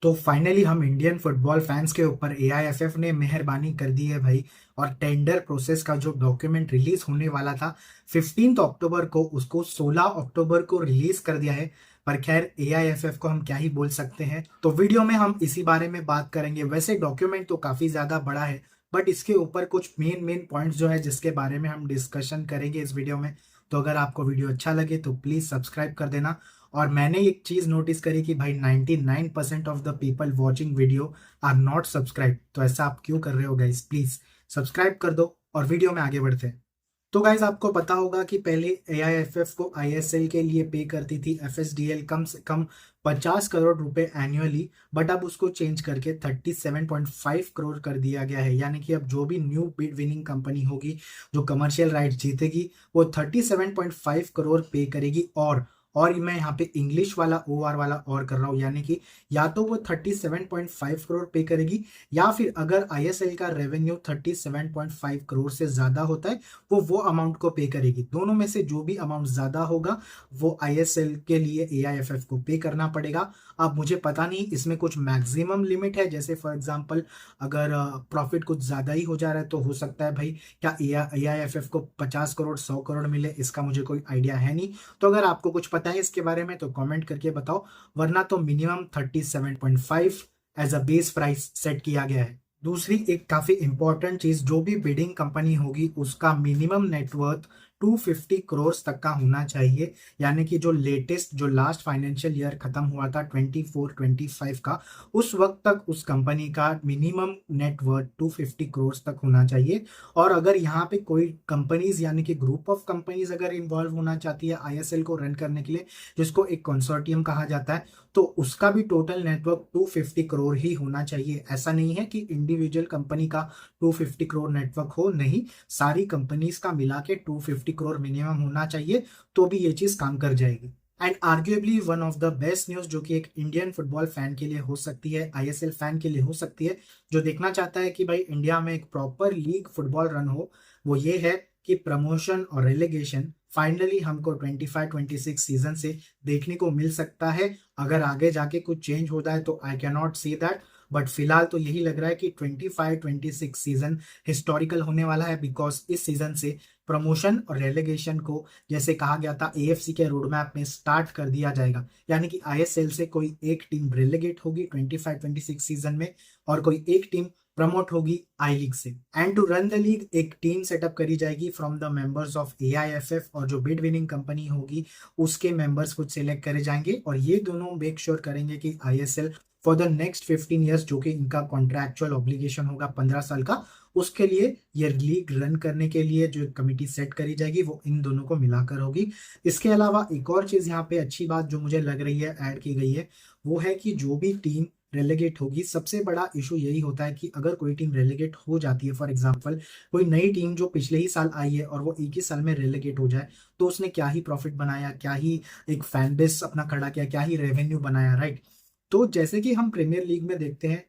तो फाइनली हम Indian football fans के ऊपर एआईएफएफ ने मेहरबानी कर दी है भाई। और टेंडर प्रोसेस का जो डॉक्यूमेंट रिलीज होने वाला था 15 अक्टूबर को, उसको 16 अक्टूबर को रिलीज कर दिया है। पर खैर एआईएफएफ को हम क्या ही बोल सकते हैं। तो वीडियो में हम इसी बारे में बात करेंगे। वैसे डॉक्यूमेंट तो काफी ज्यादा बड़ा है, बट इसके ऊपर कुछ मेन मेन पॉइंट्स जो है जिसके बारे में हम डिस्कशन करेंगे इस वीडियो में। तो अगर आपको वीडियो अच्छा लगे तो प्लीज सब्सक्राइब कर देना। और मैंने एक चीज नोटिस करी कि भाई 99% of the people watching video are not subscribe. तो ऐसा आप क्यों कर रहे हो गाइस? प्लीज सब्सक्राइब कर दो और वीडियो में आगे बढ़ते हैं। तो गाइज आपको पता होगा कि पहले एआईएफएफ को आईएसएल के लिए पे करती थी एफएसडीएल कम से कम 50 करोड़ रुपए एनुअली। बट अब उसको चेंज करके 37.5 करोड़ कर दिया गया है। यानी कि अब जो भी न्यू बिड विनिंग कंपनी होगी जो कमर्शियल राइट जीतेगी वो 37.5 करोड़ पे करेगी। और मैं यहाँ पे इंग्लिश वाला ओ आर वाला और कर रहा हूँ, यानी कि या तो वो 37.5 करोड़ पे करेगी, या फिर अगर आईएसएल का रेवेन्यू 37.5 करोड़ से ज्यादा होता है वो अमाउंट को पे करेगी। दोनों में से जो भी अमाउंट ज्यादा होगा वो आईएसएल के लिए एआईएफएफ को पे करना पड़ेगा। अब मुझे पता नहीं इसमें कुछ मैक्सिमम लिमिट है, जैसे फॉर एग्जांपल अगर प्रॉफिट कुछ ज्यादा ही हो जा रहा है तो हो सकता है भाई क्या एआईएफएफ को 50 करोड़ 100 करोड़ मिले, इसका मुझे कोई आइडिया है नहीं। तो अगर आपको कुछ पता है इसके बारे में तो कमेंट करके बताओ, वरना तो minimum 37.5 as a base price set किया गया है। दूसरी एक काफी इंपॉर्टेंट चीज, जो भी बिडिंग कंपनी होगी उसका मिनिमम नेटवर्थ 250 करोड़ तक का होना चाहिए। यानी कि जो लेटेस्ट जो लास्ट फाइनेंशियल ईयर खत्म हुआ था 24-25 का, उस वक्त तक उस कंपनी का मिनिमम नेटवर्थ 250 करोड़ तक होना चाहिए। और अगर यहाँ पे कोई कंपनीज यानी कि ग्रुप ऑफ कंपनीज अगर इन्वॉल्व होना चाहती है आईएसएल को रन करने के लिए, जिसको एक कंसोर्टियम कहा जाता है, तो उसका भी टोटल नेटवर्क 250 करोड़ ही होना चाहिए। ऐसा नहीं है कि इंडिविजुअल कंपनी का 250 करोड़ नेटवर्क हो, नहीं, सारी कंपनीज का मिला के 250 करोड़ मिनिमम होना चाहिए, तो भी ये चीज काम कर जाएगी। And arguably one of the best news जो कि एक इंडियन फुटबॉल फैन के लिए हो सकती है, आईएसएल फैन के लिए हो सकती है, जो देखना चाहता है कि भाई इंडिया में एक प्रॉपर लीग फुटबॉल रन हो, वो ये है कि प्रमोशन और रेलीगेशन फाइनली हमको 25-26 सीजन से देखने को मिल सकता है। अगर आगे जाके कुछ चेंज होता है तो I can not see that, but फिलहाल तो यही लग रहा है कि 25-26 सीजन हिस्टोरिकल होने वाला है। बिकॉज इस सीजन से प्रमोशन और रेलीगेशन को, जैसे कहा गया था, एएफसी के रोड मैप में स्टार्ट कर दिया जाएगा। यानी कि आईएसएल से कोई एक टीम रेलीगेट होगी 25-26 सीजन में, और कोई एक टीम प्रमोट होगी आई लीग से। And to run the league एक टीम सेटअप करी जाएगी from the members of AIFF, और जो बिड विनिंग कंपनी होगी उसके मेंबर्स कुछ सिलेक्ट करे जाएंगे। और ये दोनों मेक श्योर करेंगे कि ISL for the next 15 years, जो कि इनका कॉन्ट्रैक्चुअल ऑब्लिगेशन होगा 15 साल का, उसके लिए ये लीग रन करने के लिए जो कमिटी सेट करी जाएगी वो इन दोनों को मिलाकर होगी। इसके अलावा एक और चीज यहाँ पे अच्छी बात जो मुझे लग रही है ऐड की गई है, वो है कि जो भी टीम रेलीगेट होगी, सबसे बड़ा इशू यही होता है कि अगर कोई टीम रेलीगेट हो जाती है, फॉर एग्जांपल कोई नई टीम जो पिछले ही साल आई है और वो एक ही साल में रेलीगेट हो जाए, तो उसने क्या ही प्रॉफिट बनाया, क्या ही एक फैन बेस अपना खड़ा किया, क्या ही रेवेन्यू बनाया, राइट? तो जैसे कि हम प्रीमियर लीग में देखते हैं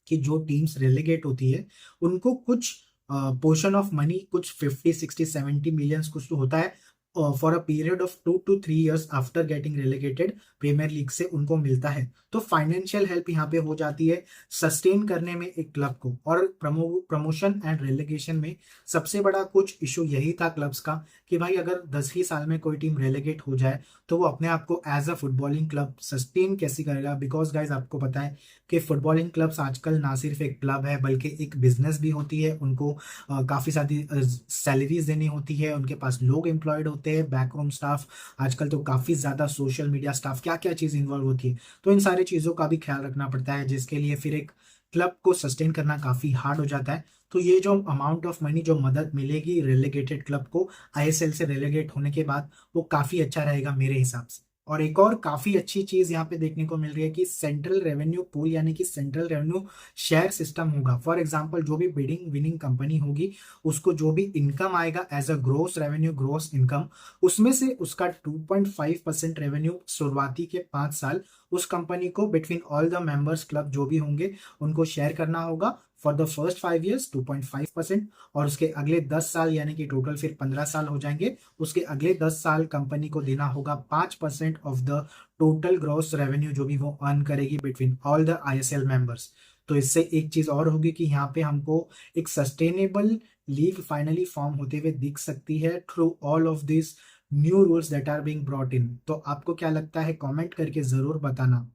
कि जो टीम्स रेलीगेट होती है उनको कुछ पोर्शन ऑफ मनी, कुछ 50-60-70 मिलियंस कुछ तो होता है, for a period of 2 to 3 years after getting relegated premier league से उनको मिलता है। तो फाइनेंशियल हेल्प यहाँ पे हो जाती है सस्टेन करने में एक क्लब को। और प्रमोशन एंड रेलीगेशन में सबसे बड़ा कुछ इशू यही था क्लब्स का कि भाई अगर 10 ही साल में कोई टीम रेलीगेट हो जाए तो वो अपने आप को as a footballing club sustain कैसे करेगा। बिकॉज गाइज आपको पता है कि फुटबॉलिंग क्लब्स आजकल ना सिर्फ एक क्लब है बल्कि एक बिजनेस भी होती है। उनको काफी सारी सैलरीज देनी होती है, उनके पास लोग एम्प्लॉयड होते हैं, बैकरूम स्टाफ, आजकल तो काफी ज्यादा सोशल मीडिया स्टाफ, क्या क्या चीज इन्वॉल्व होती है। तो इन सारी चीजों का भी ख्याल रखना पड़ता है, जिसके लिए फिर एक क्लब को सस्टेन करना काफी हार्ड हो जाता है। तो ये जो अमाउंट ऑफ मनी जो मदद मिलेगी रेलीगेटेड क्लब को आईएसएल से रेलीगेट होने के बाद, वो काफी अच्छा रहेगा मेरे हिसाब से। और एक और काफी अच्छी चीज यहाँ पे देखने को मिल रही है कि सेंट्रल रेवेन्यू पूल यानी कि सेंट्रल रेवेन्यू शेयर सिस्टम होगा। फॉर एग्जांपल जो भी बिडिंग विनिंग कंपनी होगी उसको जो भी इनकम आएगा as a gross revenue, gross income, उसमें से उसका 2.5% रेवेन्यू शुरुआती के 5 साल उस कंपनी को between all the members club जो भी होंगे उनको शेयर करना होगा फॉर द फर्स्ट 5 years 2.5%, और उसके अगले 10 साल यानी कि टोटल फिर 15 साल हो जाएंगे, उसके अगले 10 साल कंपनी को देना होगा 5% of the total gross revenue जो भी वो अर्न करेगी between all the ISL members. तो इससे एक चीज और होगी कि यहाँ पे हमको एक सस्टेनेबल लीग फाइनली फॉर्म होते हुए दिख सकती है through all of this new rules that are being brought in. तो आपको क्या लगता है कमेंट करके जरूर बताना।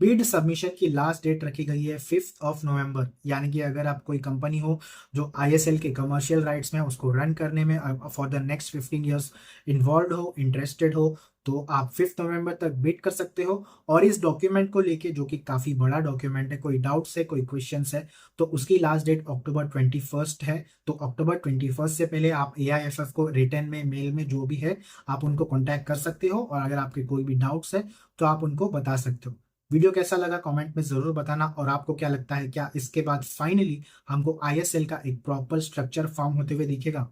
बिड सबमिशन की लास्ट डेट रखी गई है 5 नवंबर, यानी कि अगर आप कोई कंपनी हो जो आईएसएल के कमर्शियल राइट्स में उसको रन करने में for the next 15 years involve हो, इंटरेस्टेड हो, तो आप 5 नवंबर तक बिड कर सकते हो। और इस डॉक्यूमेंट को लेके जो कि काफी बड़ा डॉक्यूमेंट है, कोई डाउट्स है, कोई क्वेश्चंस है, तो उसकी लास्ट डेट October 21 है। तो October 21 से पहले आप एआईएफएफ को रिटर्न में, मेल में, जो भी है आप उनको कॉन्टैक्ट कर सकते हो, और अगर आपके कोई भी डाउट्स है तो आप उनको बता सकते हो। वीडियो कैसा लगा कमेंट में जरूर बताना, और आपको क्या लगता है क्या इसके बाद फाइनली हमको आईएसएल का एक प्रॉपर स्ट्रक्चर फॉर्म होते हुए दिखेगा।